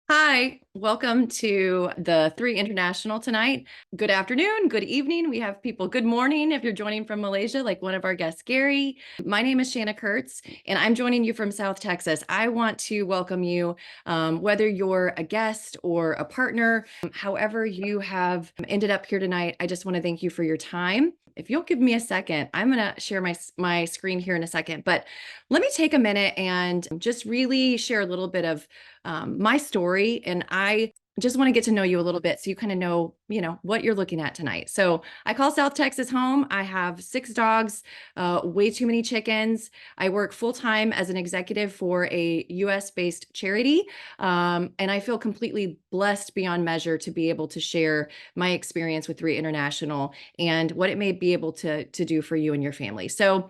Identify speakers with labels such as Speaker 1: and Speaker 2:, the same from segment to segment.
Speaker 1: Hi, welcome to the Three International tonight. Good afternoon, good evening. We have people, good morning if you're joining from Malaysia, like one of our guests, Gary. My name is Shanna Kurtz, and I'm joining you from South Texas. I want to welcome you, whether you're a guest or a partner, however you have ended up here tonight. I just want to thank you for your time. If you'll give me a second, I'm going to share my screen here in a second, but let me take a minute and just really share a little bit of my story. And I just want to get to know you a little bit so you kind of know, what you're looking at tonight. So I call South Texas home. I have 6 dogs, way too many chickens. I work full time as an executive for a US based charity. And I feel completely blessed beyond measure to be able to share my experience with Three International and what it may be able to do for you and your family. So,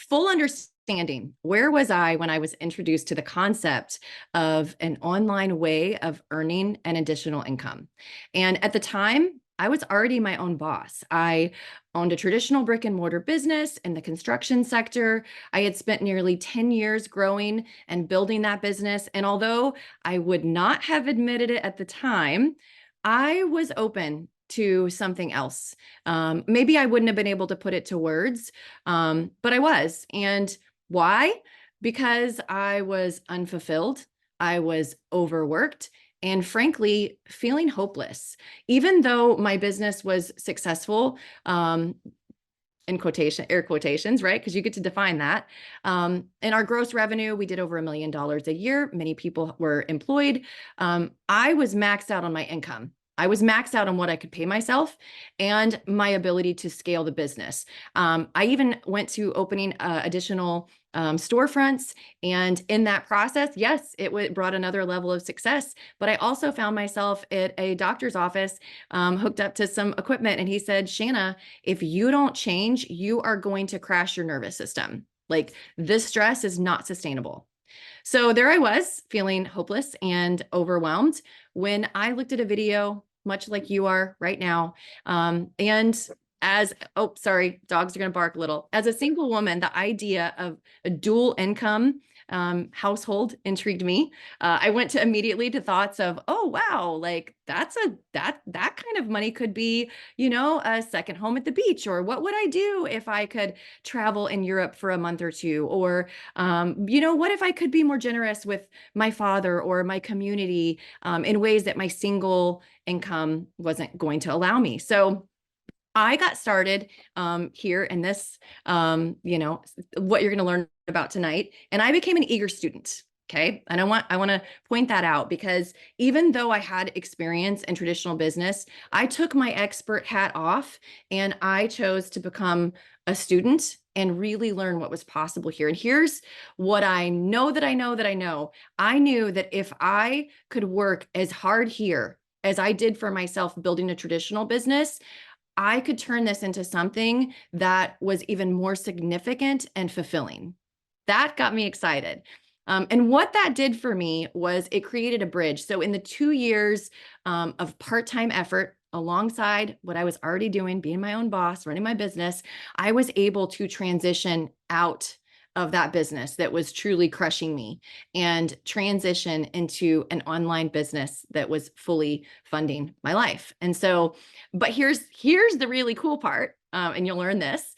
Speaker 1: full understanding, where was I when I was introduced to the concept of an online way of earning an additional income? And at the time, I was already my own boss. I owned a traditional brick and mortar business in the construction sector. I had spent nearly 10 years growing and building that business. And although I would not have admitted it at the time, I was open to something else. Maybe I wouldn't have been able to put it to words, but I was. And why? Because I was unfulfilled, I was overworked, and frankly, feeling hopeless. Even though my business was successful, in air quotations, right? Because you get to define that. In our gross revenue, we did over $1 million a year. Many people were employed. I was maxed out on my income. I was maxed out on what I could pay myself and my ability to scale the business. I even went to opening additional storefronts. And in that process, yes, it brought another level of success. But I also found myself at a doctor's office, hooked up to some equipment. And he said, Shanna, if you don't change, you are going to crash your nervous system. Like, this stress is not sustainable. So there I was, feeling hopeless and overwhelmed when I looked at a video, much like you are right now. And oh, sorry, dogs are going to bark a little. As a single woman, the idea of a dual income household intrigued me. I went to immediately to thoughts of, oh, wow, like that kind of money could be, a second home at the beach, or what would I do if I could travel in Europe for a month or two? Or, what if I could be more generous with my father or my community in ways that my single income wasn't going to allow me? So I got started here in this, what you're going to learn about tonight, and I became an eager student. Okay. And I want to point that out because even though I had experience in traditional business, I took my expert hat off and I chose to become a student and really learn what was possible here. And here's what I know that I know that I know. I knew that if I could work as hard here as I did for myself building a traditional business, I could turn this into something that was even more significant and fulfilling. That got me excited. And what that did for me was it created a bridge. So in the 2 years of part-time effort, alongside what I was already doing, being my own boss, running my business, I was able to transition out of that business that was truly crushing me and transition into an online business that was fully funding my life. And so, but here's the really cool part, and you'll learn this.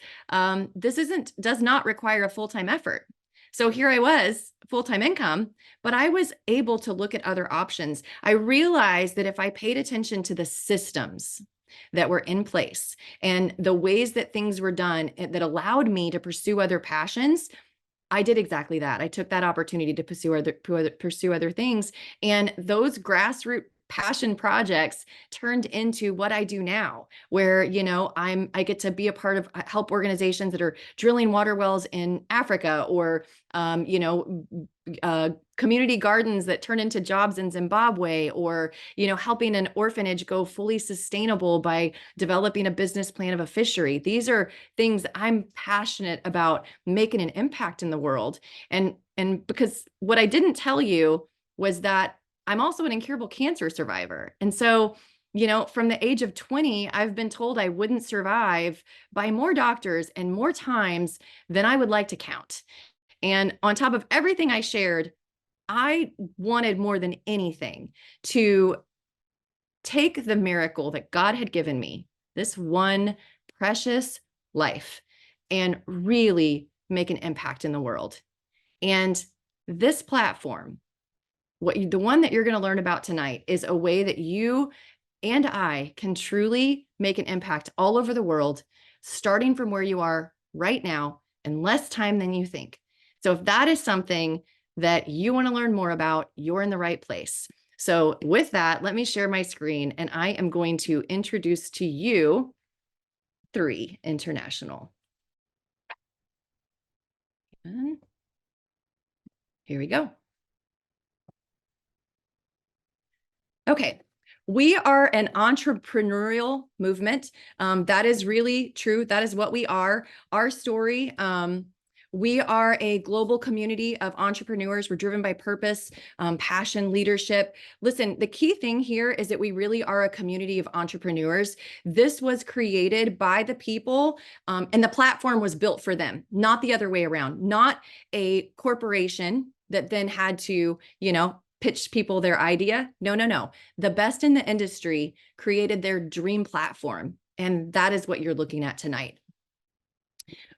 Speaker 1: This does not require a full-time effort. So here I was, full-time income, but I was able to look at other options. I realized that if I paid attention to the systems that were in place and the ways that things were done that allowed me to pursue other passions, I did exactly that. I took that opportunity to pursue other things, and those grassroots passion projects turned into what I do now, where I get to be a part of help organizations that are drilling water wells in Africa, or community gardens that turn into jobs in Zimbabwe, or helping an orphanage go fully sustainable by developing a business plan of a fishery. These are things I'm passionate about, making an impact in the world. And because what I didn't tell you was that I'm also an incurable cancer survivor. And so, from the age of 20, I've been told I wouldn't survive by more doctors and more times than I would like to count. And on top of everything I shared, I wanted more than anything to take the miracle that God had given me, this one precious life, and really make an impact in the world. And this platform, the one that you're going to learn about tonight, is a way that you and I can truly make an impact all over the world, starting from where you are right now in less time than you think. So if that is something that you want to learn more about, you're in the right place. So with that, let me share my screen, and I am going to introduce to you 3 International. And here we go. Okay. We are an entrepreneurial movement. That is really true. That is what we are. Our story, we are a global community of entrepreneurs. We're driven by purpose, passion, leadership. Listen, the key thing here is that we really are a community of entrepreneurs. This was created by the people, and the platform was built for them, not the other way around, not a corporation that then had to, pitch people their idea. No, no, no. The best in the industry created their dream platform. And that is what you're looking at tonight.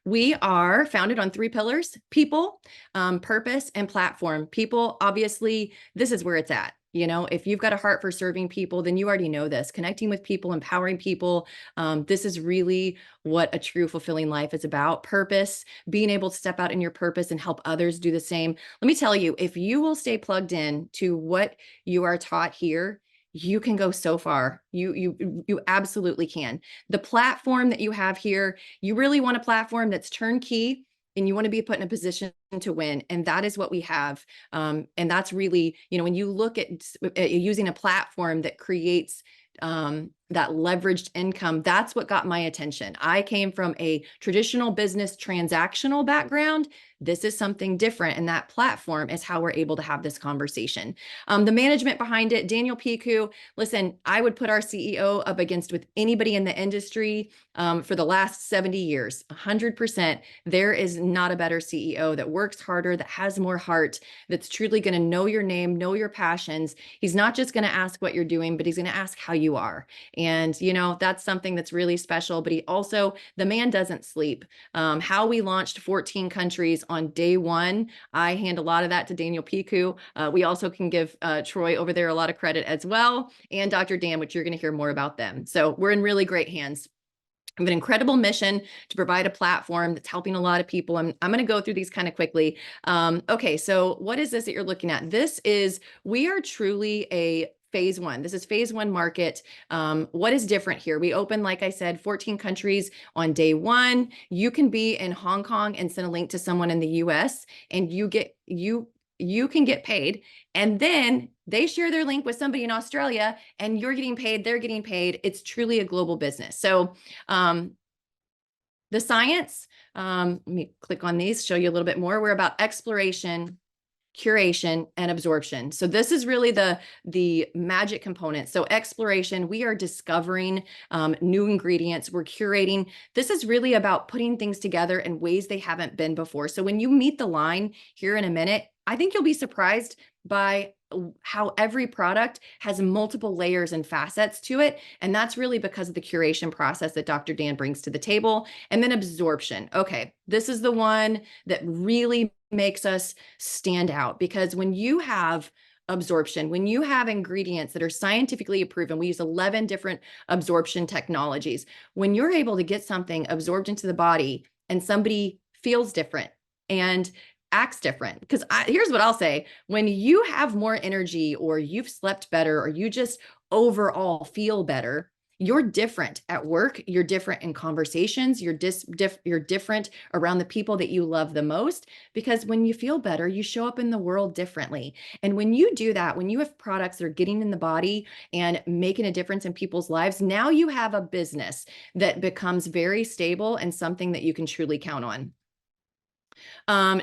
Speaker 1: We are founded on 3 pillars: people, purpose, and platform. People, obviously, this is where it's at. If you've got a heart for serving people, then you already know this. Connecting with people, empowering people. This is really what a true fulfilling life is about. Purpose, being able to step out in your purpose and help others do the same. Let me tell you, if you will stay plugged in to what you are taught here, you can go so far. You absolutely can. The platform that you have here, you really want a platform that's turnkey, and you want to be put in a position to win. And that is what we have. And that's really, when you look at using a platform that creates that leveraged income, that's what got my attention. I came from a traditional business transactional background. This is something different, and that platform is how we're able to have this conversation. The management behind it, Daniel Piku. Listen, I would put our CEO up against with anybody in the industry for the last 70 years, 100%. There is not a better CEO that works harder, that has more heart, that's truly going to know your name, know your passions. He's not just going to ask what you're doing, but he's going to ask how you are. And, that's something that's really special. But the man doesn't sleep. How we launched 14 countries on day one, I hand a lot of that to Daniel Piku. We also can give Troy over there a lot of credit as well, and Dr. Dan, which you're going to hear more about them. So we're in really great hands. We have an incredible mission to provide a platform that's helping a lot of people. I'm going to go through these kind of quickly. Okay, so what is this that you're looking at? We are truly a phase 1. This is phase 1 market. What is different here? We open, like I said, 14 countries on day 1. You can be in Hong Kong and send a link to someone in the US, and you can get paid, and then they share their link with somebody in Australia, and you're getting paid, they're getting paid. It's truly a global business. So the science, let me click on these, show you a little bit more. We're about exploration, curation, and absorption. So this is really the magic component. So exploration, we are discovering new ingredients. We're curating. This is really about putting things together in ways they haven't been before. So when you meet the line here in a minute, I think you'll be surprised by how every product has multiple layers and facets to it. And that's really because of the curation process that Dr. Dan brings to the table. And then absorption. Okay, this is the one that really makes us stand out, because when you have absorption, when you have ingredients that are scientifically proven, we use 11 different absorption technologies. When you're able to get something absorbed into the body and somebody feels different and acts different, because here's what I'll say: when you have more energy, or you've slept better, or you just overall feel better, you're different at work, you're different in conversations, you're different around the people that you love the most, because when you feel better, you show up in the world differently. And when you do that, when you have products that are getting in the body and making a difference in people's lives, now you have a business that becomes very stable and something that you can truly count on.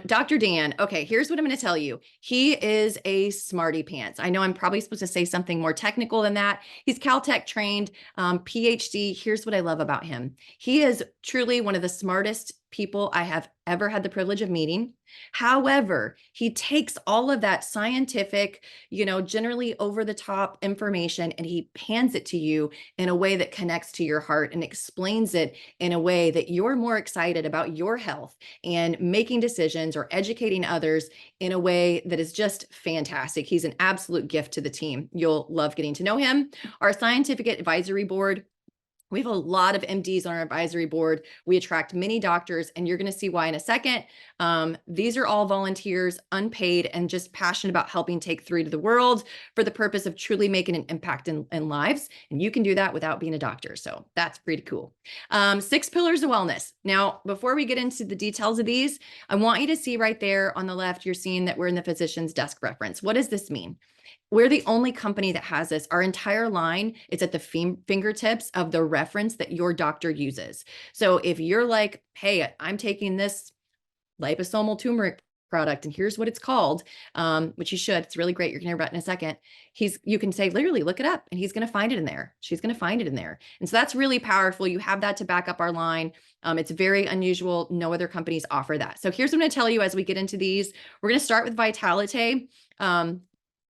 Speaker 1: Dr. Dan, okay, here's what I'm going to tell you. He is a smarty pants. I know I'm probably supposed to say something more technical than that. He's Caltech trained, PhD. Here's what I love about him. He is truly one of the smartest people I have ever had the privilege of meeting. However, he takes all of that scientific, generally over the top information, and he hands it to you in a way that connects to your heart and explains it in a way that you're more excited about your health and making decisions or educating others in a way that is just fantastic. He's an absolute gift to the team. You'll love getting to know him. Our scientific advisory board, we have a lot of MDs on our advisory board. We attract many doctors, and you're going to see why in a second. These are all volunteers, unpaid, and just passionate about helping take 3 to the world for the purpose of truly making an impact in lives. And you can do that without being a doctor. So that's pretty cool. 6 pillars of wellness. Now, before we get into the details of these, I want you to see right there on the left, you're seeing that we're in the physician's desk reference. What does this mean? We're the only company that has this. Our entire line is at the fingertips of the reference that your doctor uses. So if you're like, hey, I'm taking this liposomal turmeric product and here's what it's called, which you should, it's really great. You're gonna hear about it in a second. You can say, literally look it up, and he's gonna find it in there. She's gonna find it in there. And so that's really powerful. You have that to back up our line. It's very unusual. No other companies offer that. So here's what I'm gonna tell you as we get into these. We're gonna start with Vitalite.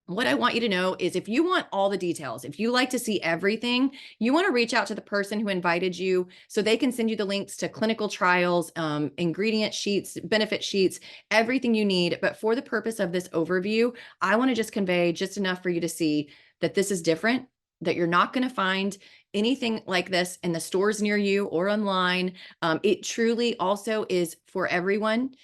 Speaker 1: What I want you to know is if you want all the details, if you like to see everything, you want to reach out to the person who invited you so they can send you the links to clinical trials, ingredient sheets, benefit sheets, everything you need. But for the purpose of this overview, I want to just convey just enough for you to see that this is different, that you're not going to find anything like this in the stores near you or online. It truly also is for everyone,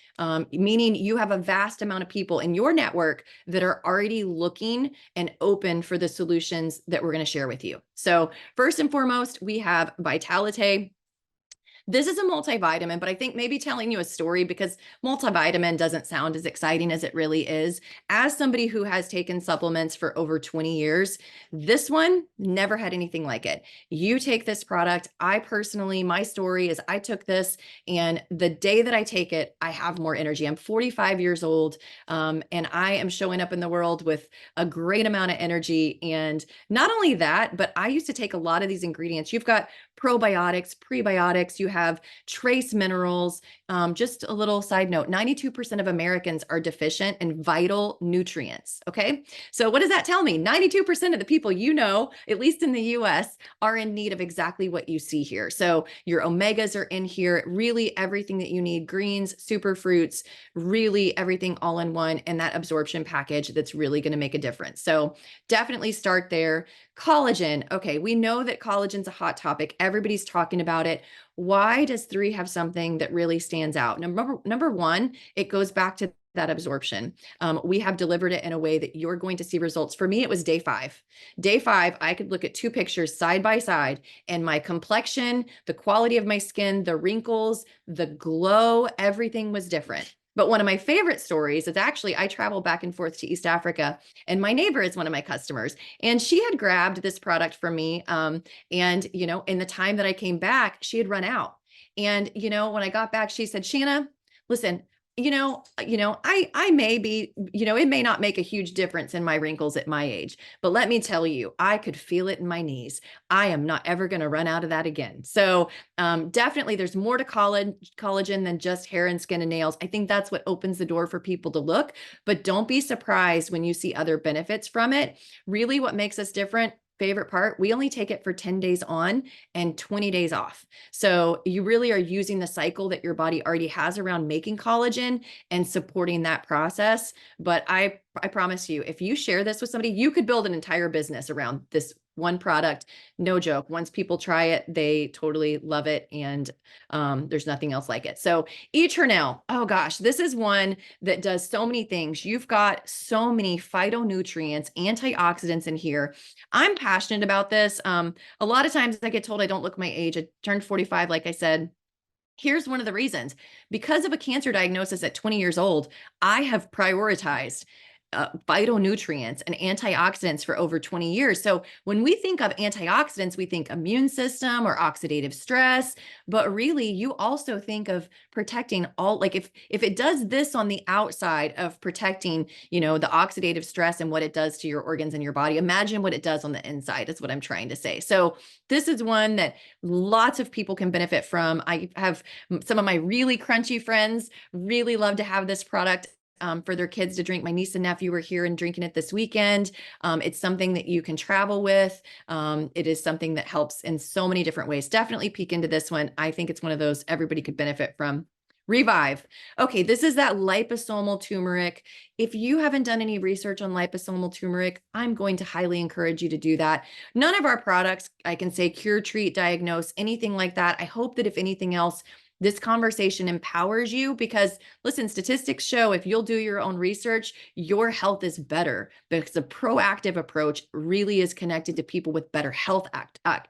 Speaker 1: meaning you have a vast amount of people in your network that are already looking and open for the solutions that we're going to share with you. So first and foremost, we have Vitalite. This is a multivitamin, but I think maybe telling you a story, because multivitamin doesn't sound as exciting as it really is. As somebody who has taken supplements for over 20 years, this one never had anything like it. You take this product. I personally, my story is I took this, and the day that I take it, I have more energy. I'm 45 years old, and I am showing up in the world with a great amount of energy. And not only that, but I used to take a lot of these ingredients. You've got probiotics, prebiotics, you have trace minerals. Just a little side note, 92% of Americans are deficient in vital nutrients. Okay. So what does that tell me? 92% of the people at least in the US, are in need of exactly what you see here. So your omegas are in here, really everything that you need, greens, super fruits, really everything all in one, and that absorption package that's really going to make a difference. So definitely start there. Collagen. Okay, we know that collagen's a hot topic. Everybody's talking about it. Why does 3 have something that really stands out? Number one, it goes back to that absorption. We have delivered it in a way that you're going to see results. For me, it was day 5. Day 5, I could look at 2 pictures side by side, and my complexion, the quality of my skin, the wrinkles, the glow, everything was different. But one of my favorite stories is actually I travel back and forth to East Africa, and my neighbor is one of my customers, and she had grabbed this product from me. And, in the time that I came back, she had run out. And, when I got back, she said, Shanna, listen, I may be, it may not make a huge difference in my wrinkles at my age, but let me tell you, I could feel it in my knees. I am not ever going to run out of that again. So definitely there's more to collagen than just hair and skin and nails. I think that's what opens the door for people to look, but don't be surprised when you see other benefits from it. Really what makes us different, favorite part, we only take it for 10 days on and 20 days off. So you really are using the cycle that your body already has around making collagen and supporting that process. But I promise you, if you share this with somebody, you could build an entire business around this one product. No joke. Once people try it, they totally love it. And there's nothing else like it. So Eternal, oh gosh, this is one that does so many things. You've got so many phytonutrients, antioxidants in here. I'm passionate about this. A lot of times I get told I don't look my age. I turned 45, like I said. Here's one of the reasons. Because of a cancer diagnosis at 20 years old, I have prioritized phytonutrients and antioxidants for over 20 years. So when we think of antioxidants, we think immune system or oxidative stress, but really you also think of protecting all, like if it does this on the outside of protecting, the oxidative stress and what it does to your organs in your body, imagine what it does on the inside is what I'm trying to say. So this is one that lots of people can benefit from. I have some of my really crunchy friends really love to have this product for their kids to drink. My niece and nephew were here and drinking it this weekend. It's something that you can travel with. It is something that helps in so many different ways. Definitely peek into this one. I think it's one of those everybody could benefit from. Revive. Okay, this is that liposomal turmeric. If you haven't done any research on liposomal turmeric, I'm going to highly encourage you to do that. None of our products, I can say cure, treat, diagnose, anything like that. I hope that if anything else, this conversation empowers you because listen, statistics show if you'll do your own research, your health is better because a proactive approach really is connected to people with better health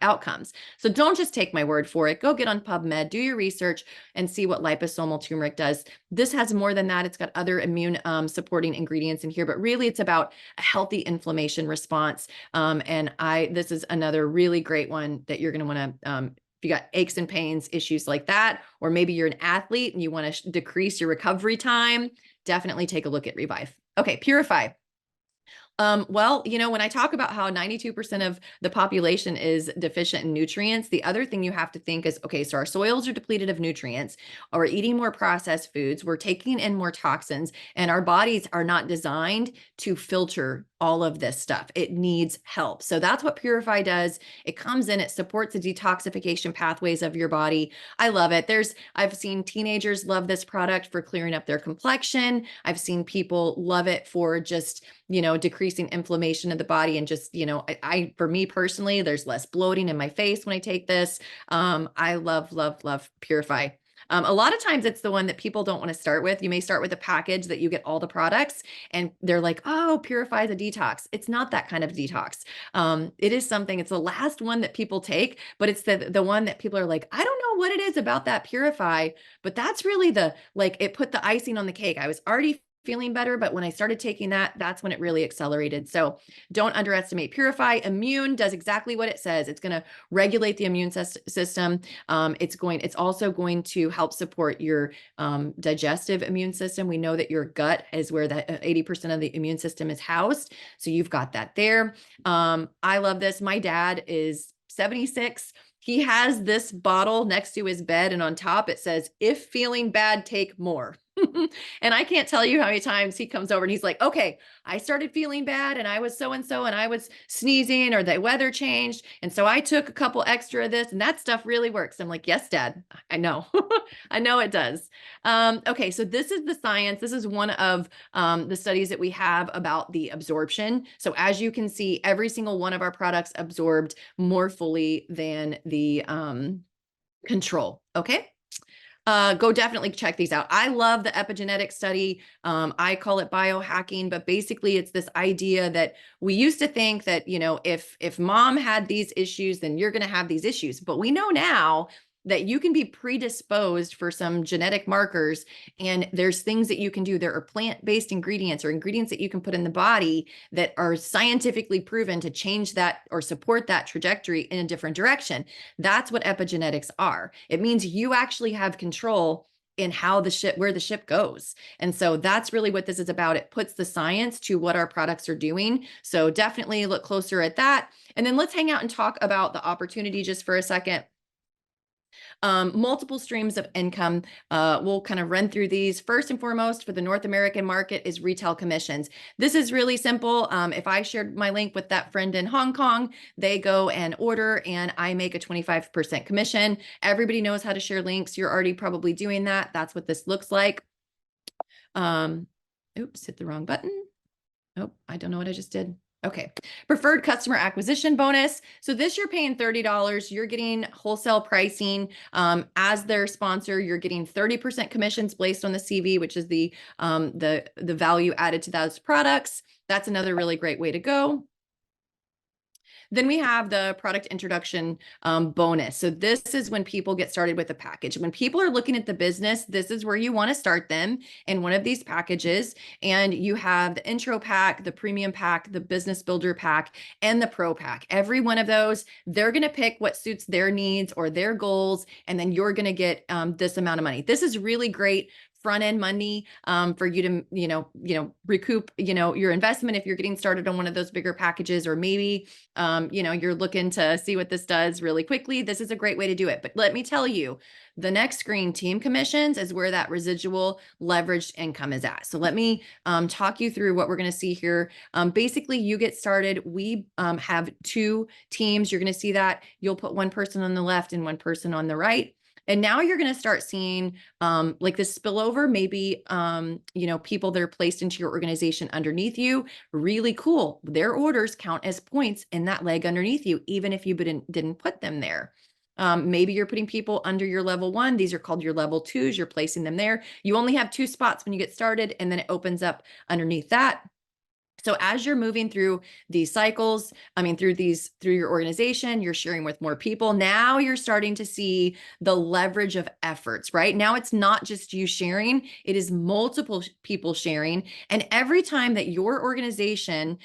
Speaker 1: outcomes. So don't just take my word for it. Go get on PubMed, do your research and see what liposomal turmeric does. This has more than that. It's got other immune supporting ingredients in here, but really it's about a healthy inflammation response. This is another really great one that you're going to want to if you got aches and pains, issues like that, or maybe you're an athlete and you want to decrease your recovery time, definitely take a look at Revive. Okay, Purify. Well, when I talk about how 92% of the population is deficient in nutrients, the other thing you have to think is, okay, so our soils are depleted of nutrients, or we're eating more processed foods, we're taking in more toxins, and our bodies are not designed to filter all of this stuff. It needs help. So that's what Purify does. It comes in, it supports the detoxification pathways of your body. I love it. I've seen teenagers love this product for clearing up their complexion. I've seen people love it for just, decreasing inflammation of the body and just, for me personally, there's less bloating in my face when I take this. I love, love, love Purify. A lot of times it's the one that people don't want to start with. You may start with a package that you get all the products and they're like, oh, Purify is a detox. It's not that kind of detox. It is something, it's the last one that people take, but it's the one that people are like, I don't know what it is about that Purify, but that's really it put the icing on the cake. I was already feeling better, but when I started taking that, that's when it really accelerated. So don't underestimate Purify. Immune does exactly what it says. It's going to regulate the immune system. It's also going to help support your digestive immune system. We know that your gut is where that 80% of the immune system is housed. So you've got that there. I love this. My dad is 76. He has this bottle next to his bed, and on top it says, if feeling bad, take more. And I can't tell you how many times he comes over and he's like, okay, I started feeling bad and I was so-and-so and I was sneezing or the weather changed. And so I took a couple extra of this and that stuff really works. I'm like, yes, Dad, I know. I know it does. Okay, so this is the science. This is one of the studies that we have about the absorption. So as you can see, every single one of our products absorbed more fully than the control. Okay. Go definitely check these out. I love the epigenetic study. I call it biohacking, but basically it's this idea that we used to think that, if mom had these issues, then you're going to have these issues. But we know now that you can be predisposed for some genetic markers, and there's things that you can do. There are plant-based ingredients or ingredients that you can put in the body that are scientifically proven to change that or support that trajectory in a different direction. That's what epigenetics are. It means you actually have control in where the ship goes. And so that's really what this is about. It puts the science to what our products are doing. So definitely look closer at that. And then let's hang out and talk about the opportunity just for a second. Multiple streams of income. We'll kind of run through these. First and foremost, for the North American market is retail commissions. This is really simple. If I shared my link with that friend in Hong Kong, they go and order and I make a 25% commission. Everybody knows how to share links. You're already probably doing that. That's what this looks like. Oops, hit the wrong button. Oh, I don't know what I just did. Okay. Preferred customer acquisition bonus. So this you're paying $30. You're getting wholesale pricing. As their sponsor, you're getting 30% commissions based on the CV, which is the value added to those products. That's another really great way to go. Then we have the product introduction bonus. So this is when people get started with a package. When people are looking at the business, this is where you want to start them in one of these packages. And you have the intro pack, the premium pack, the business builder pack, and the pro pack. Every one of those, they're going to pick what suits their needs or their goals, and then you're going to get this amount of money. This is really great front end money for you to recoup your investment if you're getting started on one of those bigger packages, or maybe you're looking to see what this does really quickly. This is a great way to do it. But let me tell you, the next screen, team commissions, is where that residual leveraged income is at. So let me talk you through what we're going to see here. Basically, you get started. We have 2 teams. You're going to see that. You'll put one person on the left and one person on the right. And now you're going to start seeing like this spillover, maybe, people that are placed into your organization underneath you. Really cool. Their orders count as points in that leg underneath you, even if you didn't put them there. Maybe you're putting people under your level 1. These are called your level 2s. You're placing them there. You only have 2 spots when you get started, and then it opens up underneath that. So as you're moving through these cycles, through your organization, you're sharing with more people. Now you're starting to see the leverage of efforts, right? Now it's not just you sharing, it is multiple people sharing. And every time that your organization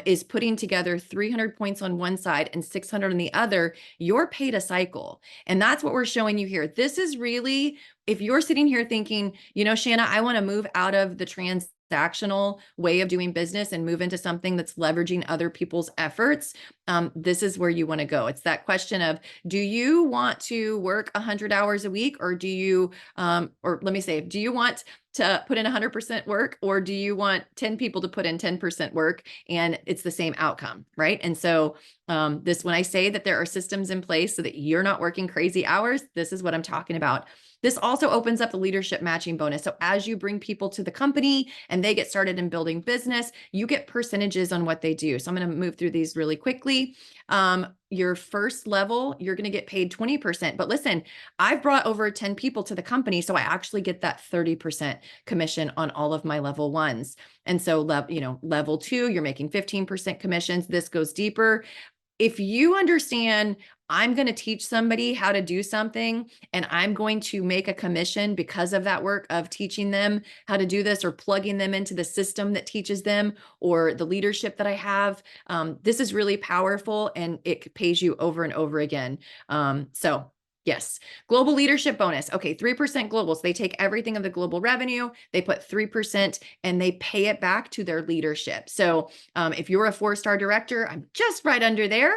Speaker 1: is putting together 300 points on one side and 600 on the other, you're paid a cycle. And that's what we're showing you here. This is really, if you're sitting here thinking, Shanna, I want to move out of the transactional way of doing business and move into something that's leveraging other people's efforts, this is where you want to go. It's that question of, do you want to work 100 hours a week, or do you, or let me say, do you want to put in 100% work, or do you want 10 people to put in 10% work and it's the same outcome, right? And so when I say that there are systems in place so that you're not working crazy hours, this is what I'm talking about. This also opens up the leadership matching bonus. So as you bring people to the company and they get started in building business, you get percentages on what they do. So I'm going to move through these really quickly. Your first level, you're going to get paid 20%. But listen, I've brought over 10 people to the company, so I actually get that 30% commission on all of my level 1s. And so, level 2, you're making 15% commissions. This goes deeper. If you understand, I'm going to teach somebody how to do something and I'm going to make a commission because of that work of teaching them how to do this, or plugging them into the system that teaches them, or the leadership that I have, this is really powerful and it pays you over and over again. So yes. Global leadership bonus. Okay. 3% global. So they take everything of the global revenue, they put 3% and they pay it back to their leadership. So if you're a 4-star director, I'm just right under there.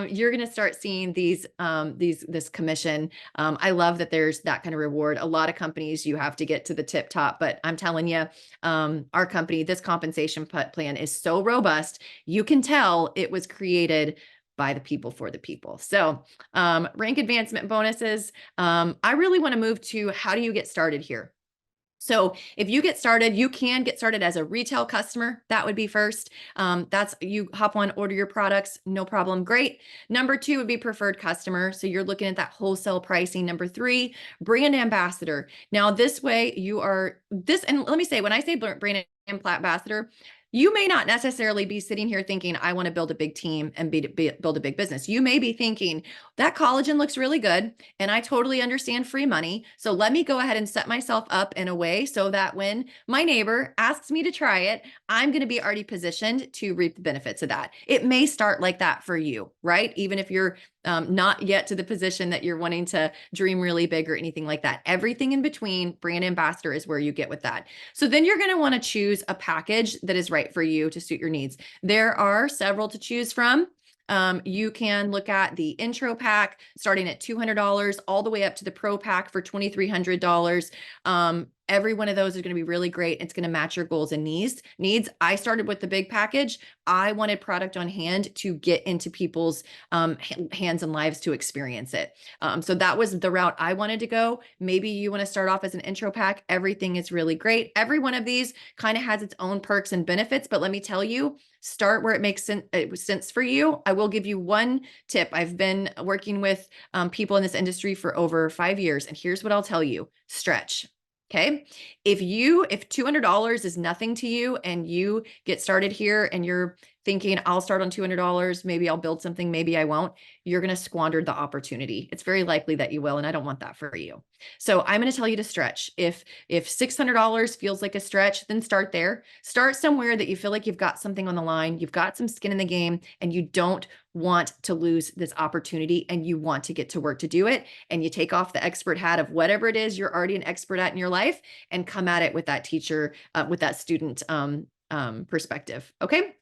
Speaker 1: You're going to start seeing this commission. I love that there's that kind of reward. A lot of companies, you have to get to the tip top, but I'm telling you, our company, this compensation plan is so robust. You can tell it was created by the people for the people. So rank advancement bonuses. I really want to move to, how do you get started here? So if you get started, you can get started as a retail customer. That would be first. That's, you hop on, order your products, no problem. Great. Number 2 would be preferred customer. So you're looking at that wholesale pricing. Number 3, brand ambassador. Now this way you are this, and let me say, when I say brand ambassador, you may not necessarily be sitting here thinking, I want to build a big team and build a big business. You may be thinking, that collagen looks really good and I totally understand free money. So let me go ahead and set myself up in a way so that when my neighbor asks me to try it, I'm going to be already positioned to reap the benefits of that. It may start like that for you, right? Even if you're not yet to the position that you're wanting to dream really big or anything like that. Everything in between, brand ambassador is where you get with that. So then you're going to want to choose a package that is right for you to suit your needs. There are several to choose from. You can look at the intro pack starting at $200 all the way up to the pro pack for $2,300. Every one of those is going to be really great. It's going to match your goals and needs. I started with the big package. I wanted product on hand to get into people's hands and lives to experience it. So that was the route I wanted to go. Maybe you want to start off as an intro pack. Everything is really great. Every one of these kind of has its own perks and benefits, but let me tell you, start where it makes sense for you. I will give you one tip. I've been working with people in this industry for over 5 years, and here's what I'll tell you: stretch. Okay. If $200 is nothing to you and you get started here and you're thinking I'll start on $200, maybe I'll build something, maybe I won't, you're going to squander the opportunity. It's very likely that you will, and I don't want that for you. So I'm going to tell you to stretch. If $600 feels like a stretch, then start there. Start somewhere that you feel like you've got something on the line, you've got some skin in the game, and you don't want to lose this opportunity and you want to get to work to do it. And you take off the expert hat of whatever it is you're already an expert at in your life and come at it with that teacher, with that student perspective. Okay.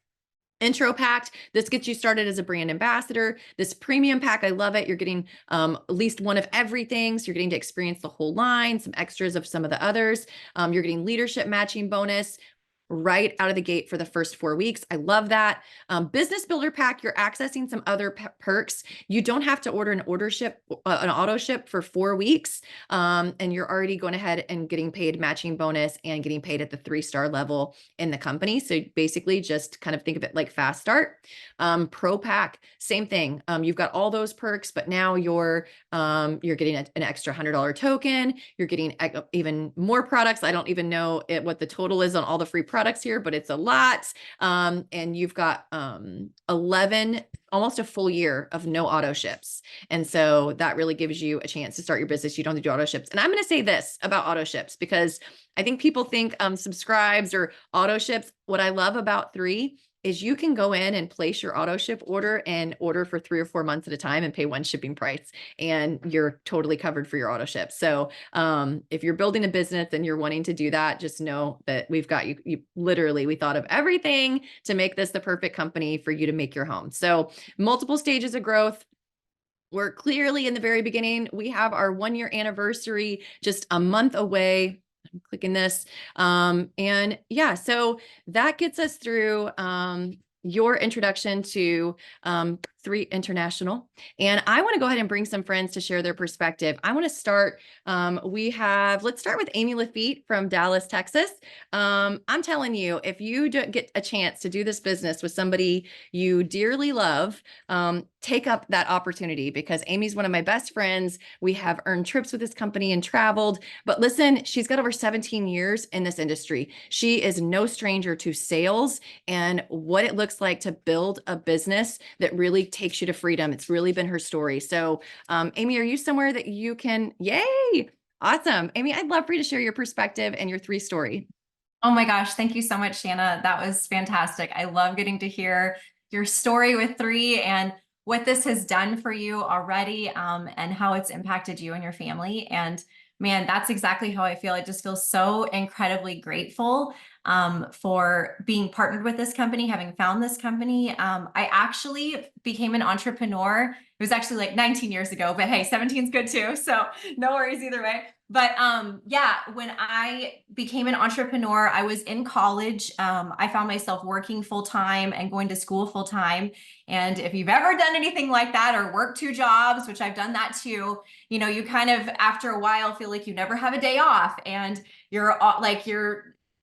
Speaker 1: Intro pack. This gets you started as a brand ambassador. This premium pack, I love it. You're getting at least one of everything. So you're getting to experience the whole line, some extras of some of the others. You're getting leadership matching bonus right out of the gate for the first 4 weeks. I love that. Business Builder Pack, you're accessing some other perks. You don't have to order an auto ship for 4 weeks. And you're already going ahead and getting paid matching bonus and getting paid at the 3-star level in the company. So basically just kind of think of it like fast start. Pro Pack, same thing. You've got all those perks, but now you're getting an extra $100 token. You're getting even more products. I don't even know what the total is on all the free products here, but it's a lot. And you've got 11, almost a full year of no auto ships. And so that really gives you a chance to start your business. You don't have to do auto ships. And I'm going to say this about auto ships, because I think people think subscribes or auto ships. What I love about 3 is you can go in and place your auto ship order and order for 3 or 4 months at a time and pay one shipping price, and you're totally covered for your auto ship. So if you're building a business and you're wanting to do that, just know that we've got you. Literally, we thought of everything to make this the perfect company for you to make your home. So multiple stages of growth. We're clearly in the very beginning. We have our 1-year anniversary just a month away. I'm clicking this. And yeah, so that gets us through your introduction to 3 International. And I want to go ahead and bring some friends to share their perspective. I want to start. Let's start with Amy Lafitte from Dallas, Texas. I'm telling you, if you get a chance to do this business with somebody you dearly love, take up that opportunity, because Amy's one of my best friends. We have earned trips with this company and traveled, but listen, she's got over 17 years in this industry. She is no stranger to sales and what it looks like to build a business that really takes you to freedom. It's really been her story. So, Amy, are you somewhere that you can, yay, awesome. Amy, I'd love for you to share your perspective and your 3 story.
Speaker 2: Oh my gosh. Thank you so much, Shanna. That was fantastic. I love getting to hear your story with 3 and what this has done for you already, and how it's impacted you and your family. And man, that's exactly how I feel. I just feel so incredibly grateful for being partnered with this company, having found this company. I actually became an entrepreneur. It was actually like 19 years ago, but hey, 17 is good too. So no worries either way. But yeah, when I became an entrepreneur, I was in college. I found myself working full-time and going to school full-time. And if you've ever done anything like that or worked 2 jobs, which I've done that too, you know, you kind of after a while feel like you never have a day off, and you're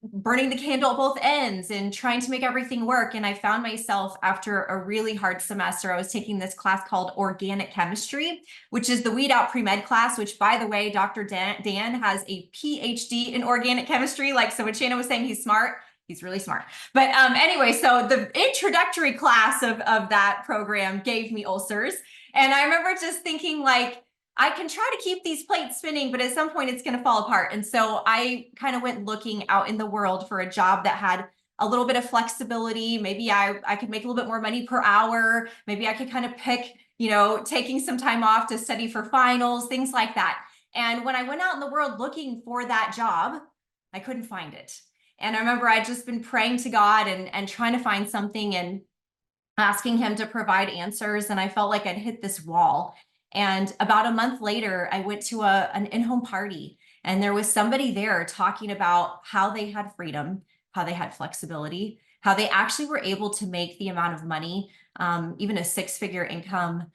Speaker 2: burning the candle at both ends and trying to make everything work. And I found myself after a really hard semester, I was taking this class called organic chemistry, which is the weed out pre-med class, which by the way, Dr. Dan has a PhD in organic chemistry. Like, so when Shanna was saying he's smart, he's really smart. But anyway, so the introductory class of that program gave me ulcers. And I remember just thinking like, I can try to keep these plates spinning, but at some point it's going to fall apart. And so I kind of went looking out in the world for a job that had a little bit of flexibility. Maybe I could make a little bit more money per hour. Maybe I could kind of pick, you know, taking some time off to study for finals, things like that. And when I went out in the world looking for that job, I couldn't find it. And I remember I'd just been praying to God and trying to find something and asking him to provide answers. And I felt like I'd hit this wall. And about a month later, I went to an in-home party, and there was somebody there talking about how they had freedom, how they had flexibility, how they actually were able to make the amount of money, even a 6-figure income,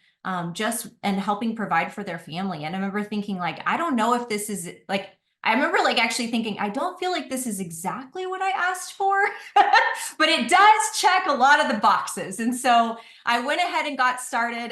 Speaker 2: just and helping provide for their family. And I remember thinking like, I don't know if this is like, I remember like actually thinking, I don't feel like this is exactly what I asked for, but it does check a lot of the boxes. And so I went ahead and got started,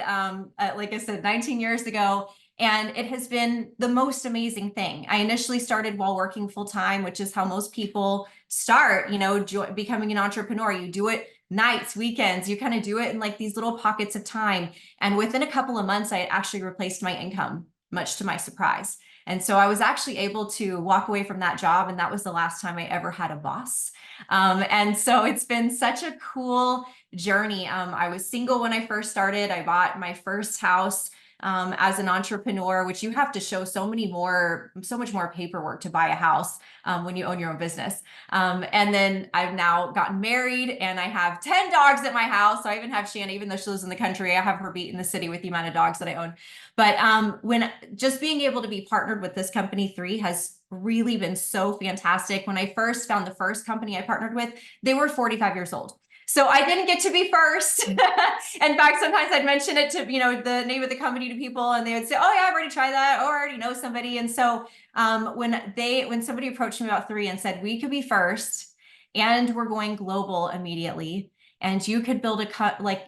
Speaker 2: like I said, 19 years ago, and it has been the most amazing thing. I initially started while working full time, which is how most people start, you know, becoming an entrepreneur. You do it nights, weekends. You kind of do it in like these little pockets of time. And within a couple of months, I had actually replaced my income, much to my surprise. And so I was actually able to walk away from that job. And that was the last time I ever had a boss. And so it's been such a cool journey. I was single when I first started. I bought my first house as an entrepreneur, which you have to show so much more paperwork to buy a house when you own your own business. And then I've now gotten married and I have 10 dogs at my house. So I even have Shanna, even though she lives in the country, I have her beat in the city with the amount of dogs that I own. But when just being able to be partnered with this company 3 has really been so fantastic. When I first found the first company I partnered with, they were 45 years old. So I didn't get to be first. In fact, sometimes I'd mention it to, the name of the company to people and they would say, oh yeah, I've already tried that. Oh, I already know somebody. And so when somebody approached me about 3 and said, we could be first and we're going global immediately. And you could build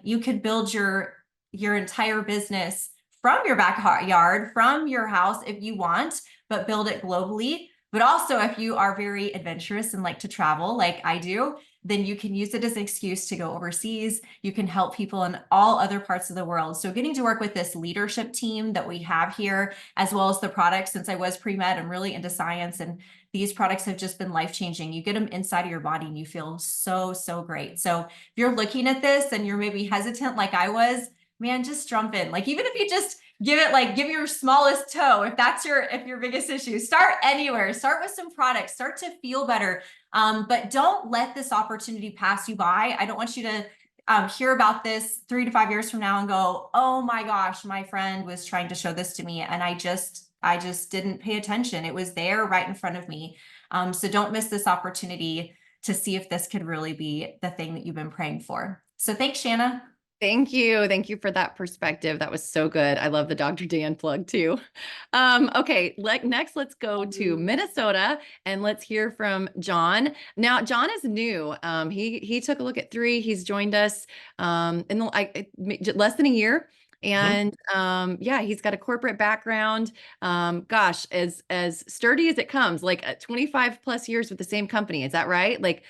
Speaker 2: you could build your entire business from your backyard, from your house if you want, but build it globally. But also if you are very adventurous and like to travel like I do, then you can use it as an excuse to go overseas. You can help people in all other parts of the world. So getting to work with this leadership team that we have here, as well as the products, since I was pre-med, I'm really into science, and these products have just been life-changing. You get them inside of your body and you feel so, so great. So if you're looking at this and you're maybe hesitant like I was, man, just jump in. Like, even if you just give your smallest toe, if your biggest issue, start anywhere, start with some products, start to feel better. But don't let this opportunity pass you by. I don't want you to hear about this 3 to 5 years from now and go, oh my gosh, my friend was trying to show this to me and I just didn't pay attention. It was there right in front of me. So don't miss this opportunity to see if this could really be the thing that you've been praying for. So thanks, Shanna.
Speaker 1: Thank you. Thank you for that perspective. That was so good. I love the Dr. Dan plug too. Okay, next let's go to Minnesota and let's hear from John. Now, John is new. He took a look at 3. He's joined us in less than a year. And yeah, he's got a corporate background. Gosh, as sturdy as it comes, like 25 plus years with the same company. Is that right? Like,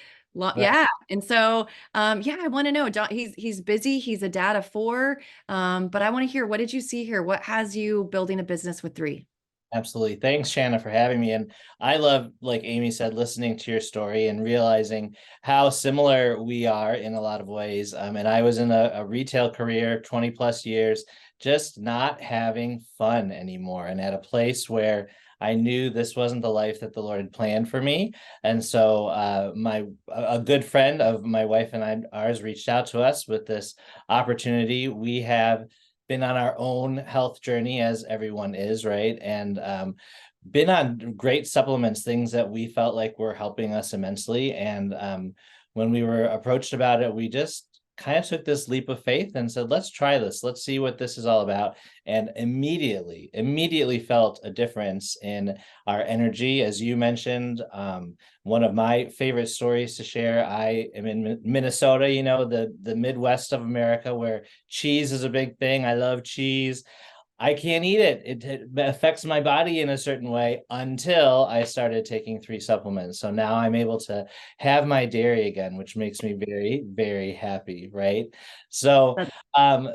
Speaker 1: yeah. And so, yeah, I want to know, John, he's busy. He's a dad of 4. But I want to hear, what did you see here? What has you building a business with 3?
Speaker 3: Absolutely. Thanks, Shanna, for having me. And I love, like Amy said, listening to your story and realizing how similar we are in a lot of ways. And I was in a retail career, 20 plus years, just not having fun anymore, and at a place where I knew this wasn't the life that the Lord had planned for me. And so a good friend of my wife and ours reached out to us with this opportunity. We have been on our own health journey, as everyone is, right? And been on great supplements, things that we felt like were helping us immensely. And when we were approached about it, we just kind of took this leap of faith and said, let's try this. Let's see what this is all about. And immediately felt a difference in our energy. As you mentioned, one of my favorite stories to share, I am in Minnesota, the Midwest of America, where cheese is a big thing. I love cheese. I can't eat it. It affects my body in a certain way until I started taking 3 supplements. So now I'm able to have my dairy again, which makes me very, very happy, right? So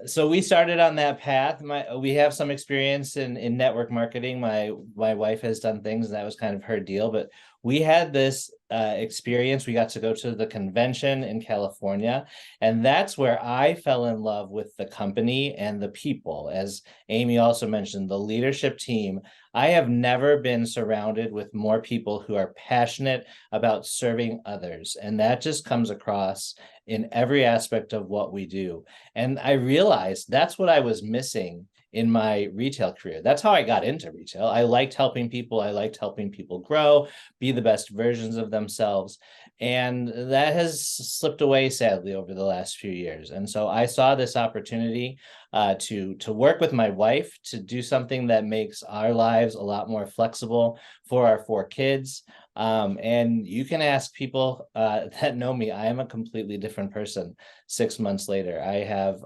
Speaker 3: so we started on that path. We have some experience in network marketing. My wife has done things, and that was kind of her deal. But we had this experience. We got to go to the convention in California, and that's where I fell in love with the company and the people. As Amy also mentioned, the leadership team. I have never been surrounded with more people who are passionate about serving others, and that just comes across in every aspect of what we do. And I realized that's what I was missing in my retail career. That's how I got into retail. I liked helping people. I liked helping people grow, be the best versions of themselves. And that has slipped away, sadly, over the last few years. And so I saw this opportunity to work with my wife to do something that makes our lives a lot more flexible for our 4 kids. And you can ask people that know me. I am a completely different person 6 months later. I have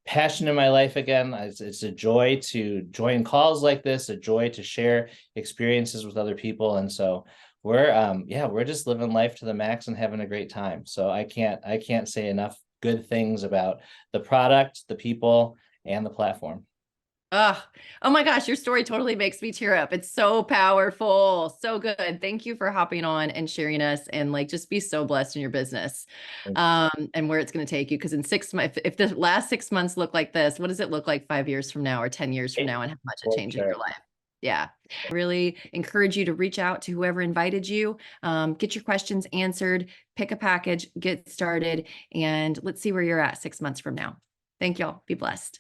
Speaker 3: passion in my life again. It's a joy to join calls like this, a joy to share experiences with other people. And so we're just living life to the max and having a great time. So I can't say enough good things about the product, the people, and the platform.
Speaker 1: Oh my gosh, your story totally makes me tear up. It's so powerful. So good. Thank you for hopping on and sharing us, and like just be so blessed in your business. And where it's going to take you. Because in 6 months, if the last 6 months look like this, what does it look like 5 years from now or 10 years from now, and how much it
Speaker 3: For
Speaker 1: changes
Speaker 3: sure.
Speaker 1: your life? Yeah. Really encourage you to reach out to whoever invited you, get your questions answered, pick a package, get started, and let's see where you're at 6 months from now. Thank y'all. Be blessed.